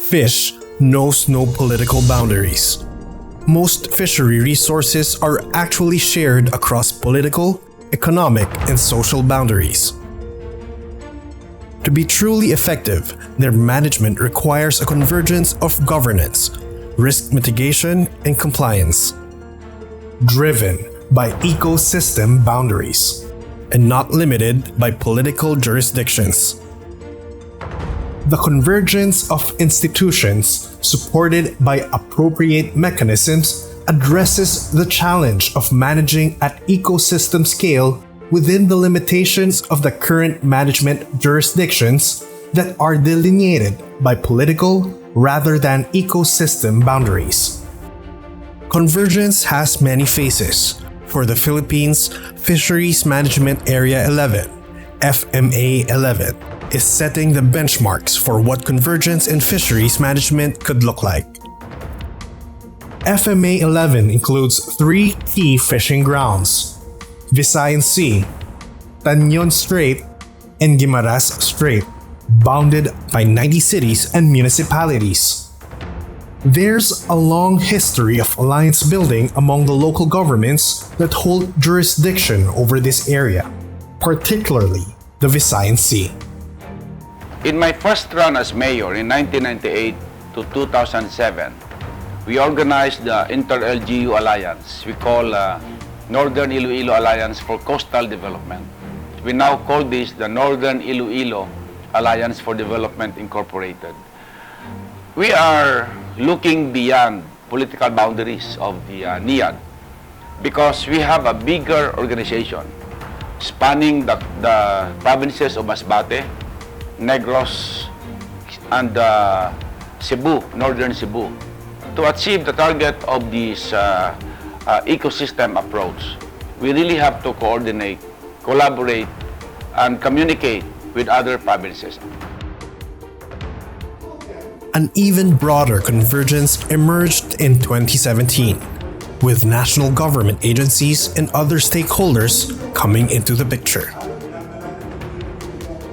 Fish knows no political boundaries. Most fishery resources are actually shared across political, economic, and social boundaries. To be truly effective, their management requires a convergence of governance, risk mitigation, and compliance, driven by ecosystem boundaries, and not limited by political jurisdictions. The convergence of institutions supported by appropriate mechanisms addresses the challenge of managing at ecosystem scale within the limitations of the current management jurisdictions that are delineated by political rather than ecosystem boundaries. Convergence has many faces. For the Philippines, Fisheries Management Area 11, FMA 11, is setting the benchmarks for what convergence in fisheries management could look like. FMA 11 includes 3 key fishing grounds: Visayan Sea, Tanyon Strait, and Guimaras Strait, bounded by 90 cities and municipalities. There's a long history of alliance building among the local governments that hold jurisdiction over this area, particularly the Visayan Sea. In my first run as mayor in 1998 to 2007, we organized the Inter-LGU Alliance we call Northern Iloilo Alliance for Coastal Development. We now call this the Northern Iloilo Alliance for Development Incorporated. We are looking beyond political boundaries of the NIAD because we have a bigger organization spanning the provinces of Masbate, Negros, and Cebu, Northern Cebu. To achieve the target of this ecosystem approach, we really have to coordinate, collaborate, and communicate with other provinces. An even broader convergence emerged in 2017, with national government agencies and other stakeholders coming into the picture.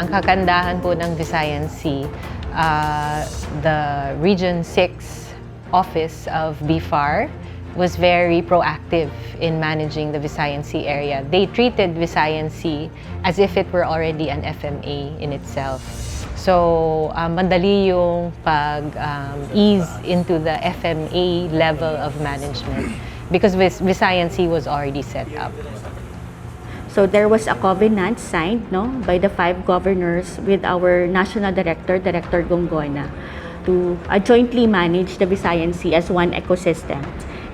Ang kagandahan po ng Visayan Sea, the Region 6 office of BFAR was very proactive in managing the Visayan Sea area. They treated Visayan Sea as if it were already an FMA in itself. So, mandali yung pag-ease into the FMA level of management because Visayan Sea was already set up. So there was a covenant signed by the 5 governors with our national director, Director Gongona, to jointly manage the Visayan Sea as one ecosystem.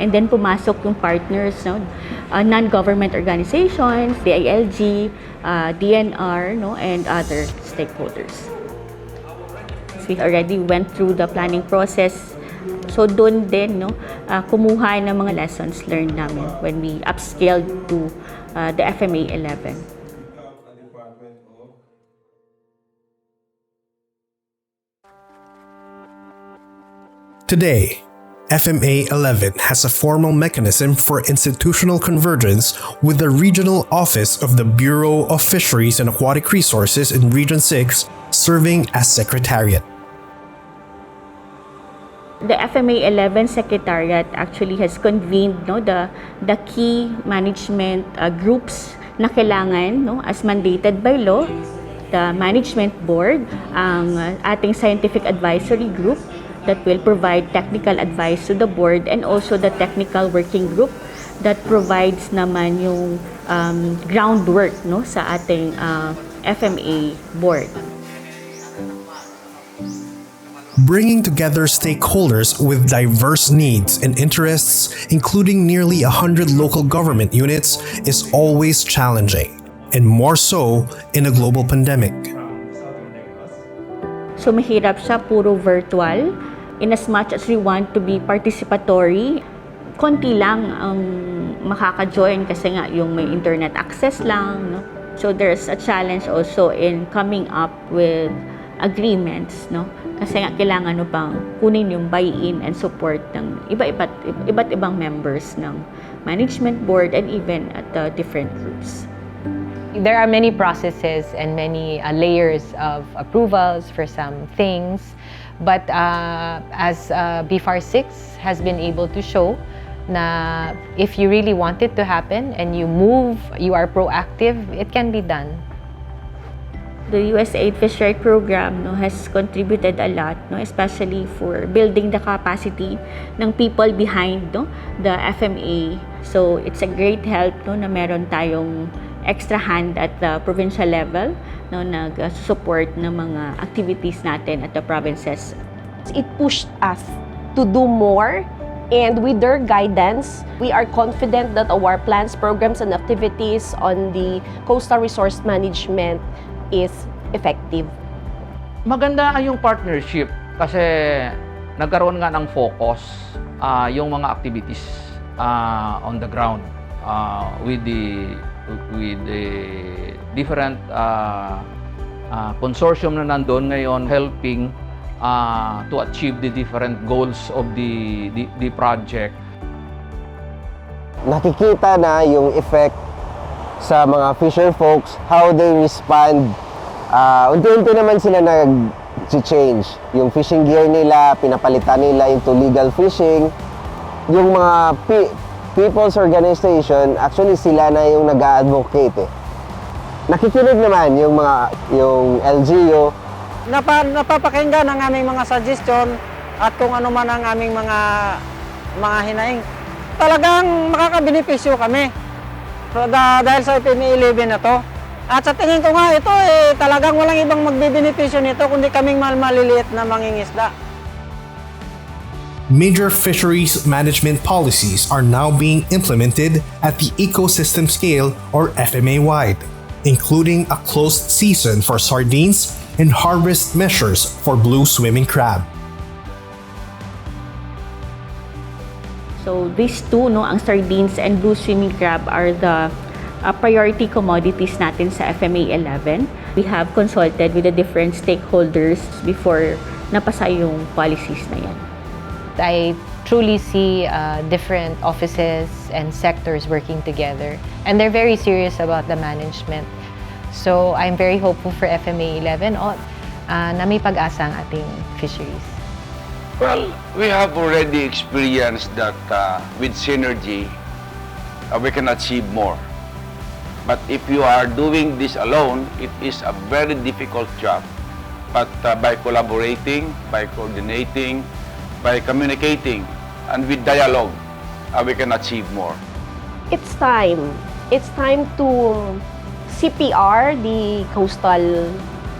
And then pumasok yung partners, non-government organizations, DILG, DNR, and other stakeholders. So we already went through the planning process. So doon din kumuha ng mga lessons learned namin when we upscaled to the FMA 11. Today, FMA 11 has a formal mechanism for institutional convergence with the Regional Office of the Bureau of Fisheries and Aquatic Resources in Region 6 serving as Secretariat. The FMA 11 Secretariat actually has convened the key management groups na kailangan as mandated by law, the management board, ang ating scientific advisory group that will provide technical advice to the board, and also the technical working group that provides naman yung groundwork sa ating FMA board. Bringing together stakeholders with diverse needs and interests, including nearly 100 local government units, is always challenging, and more so in a global pandemic. So mahirap siya, puro virtual. in as much as we want to be participatory, konti lang ang makaka-join kasi nga yung may internet access lang, no? So there's a challenge also in coming up with agreements, no? Kasi nga kailangan pang kunin yung buy-in and support ng iba't ibang members ng management board and even at the different groups. There are many processes and many layers of approvals for some things, but as BFAR 6 has been able to show, na if you really want it to happen and you move, you are proactive, it can be done. The USAID Fish Right program, no, has contributed a lot, no, especially for building the capacity ng people behind, no, the FMA. So it's a great help, no, na meron tayong extra hand at the provincial level, no, nag-support ng mga activities natin at the provinces. It pushed us to do more. And with their guidance, we are confident that our plans, programs, and activities on the coastal resource management is effective. Maganda yung partnership kasi nagkaroon nga ng focus yung mga activities on the ground with the different consortium na nandun ngayon helping to achieve the different goals of the project. Nakikita na yung effect sa mga fisher folks, how they respond. Unti-unti naman sila nag-change. Yung fishing gear nila, pinapalitan nila into legal fishing. Yung mga people's organization, actually sila na yung nag-advocate eh. Nakikinig naman yung LGU. Napapakinggan ang aming mga suggestion at kung ano man ang aming mga hinaing. Talagang makakabenepisyo kami dahil sa FMA 11 na to. At sa tingin ko nga ito talagang walang ibang magbibenepisyo nito kundi kaming maliliit na mangingisda. Major fisheries management policies are now being implemented at the ecosystem scale or FMA-wide, including a closed season for sardines and harvest measures for blue swimming crab. So these two, no, ang sardines and blue swimming crab are the priority commodities natin sa FMA 11. We have consulted with the different stakeholders before napasa yung policies na yan. I truly see different offices and sectors working together, and they're very serious about the management. So I'm very hopeful for FMA 11 na may pag-asa ang ating fisheries. Well, we have already experienced that with synergy, we can achieve more. But if you are doing this alone, it is a very difficult job. But by collaborating, by coordinating, by communicating, and with dialogue, we can achieve more. It's time. It's time to CPR the coastal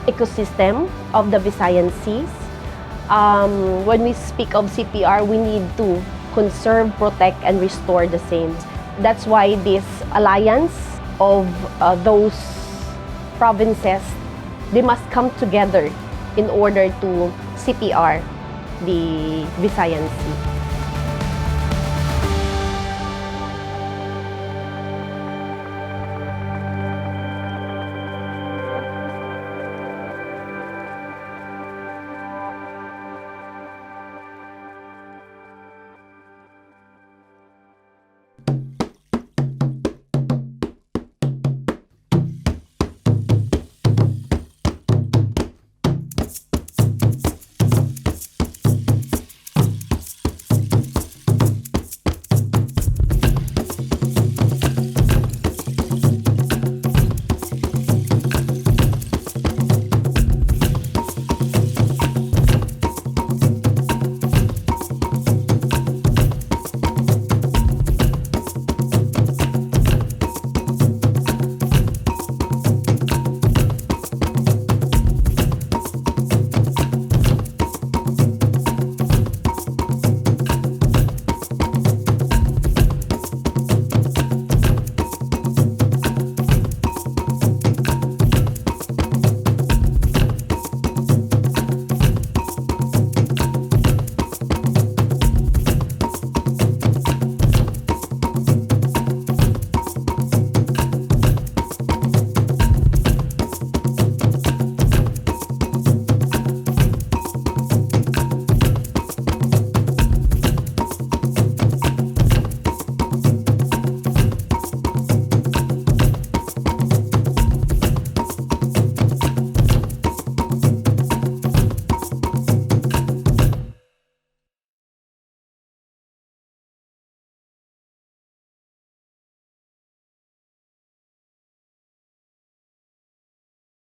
ecosystem of the Visayan Seas. When we speak of CPR, we need to conserve, protect, and restore the same. That's why this alliance of those provinces, they must come together in order to CPR the Visayan Sea.